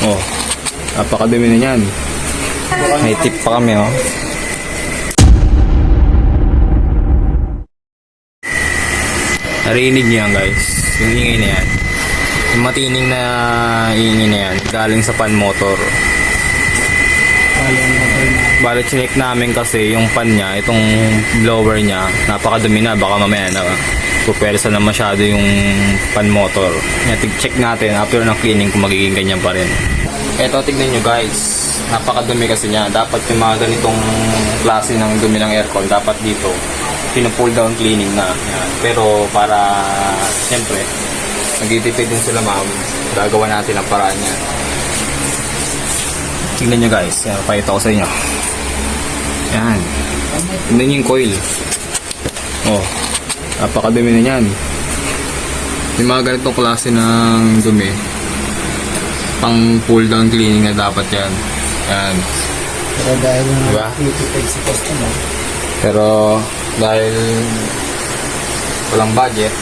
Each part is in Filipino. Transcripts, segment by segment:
Oh, napakadumi na yan. May tip pa kami, oh. Narinig niyo yan, guys. Yung ingay na yan. Yung matining na ingay na yan, galing sa pan motor. Bale, chinek namin kasi yung pan niya, itong blower niya, napakadumi na. Baka mamaya na pupwersa na masyado yung pan motor. Check natin after ng cleaning kung magiging ganyan pa rin. Eto, tignan nyo guys. Napakadumi kasi niya. Dapat yung mga ganitong klase ng dumi ng aircon, dapat dito pinu-pull down cleaning na. Yan. Pero para siyempre nagtitipid din sila, ma'am, gagawa natin ang paraan niya. Tignan nyo guys. Yan, pakita ko sa inyo. Yan. Tignan nyo yung coil. Oh, napakadumi na yan. Yung mga ganitong klase ng dumi, pang pull down cleaning na dapat yan. Yan. Pero dahil diba? nagtitipid sa customer, Pero dahil walang budget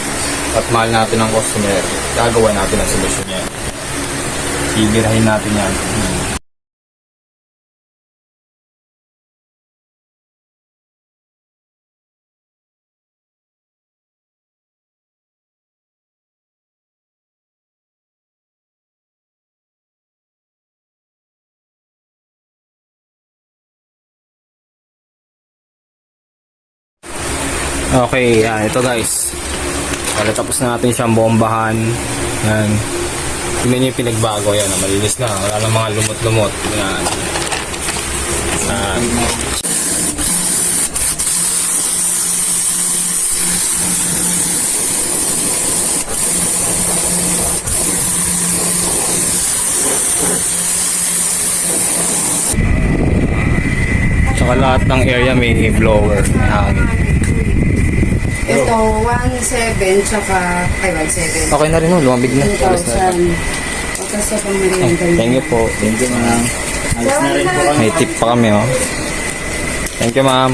at mahal natin ang customer, gagawa natin ang solusyon niya. Ibirahin natin yan. Okay, yan. Ito guys. Wala, tapos na natin siyang bombahan. Yan. Tingnan niyo yung pinagbago. Yan, malinis na. Wala na mga lumot-lumot. Yan. Yan. Saka lahat ng area may blower. Yan. Ito, 1.7 tsaka, 1.7. Okay na rin, no? Lumabig na. 2,000. Pagkas sa pamirienda. Thank you po. thank you ma'am. Alis na rin po kami. May tip pa kami, oh. Thank you, ma'am.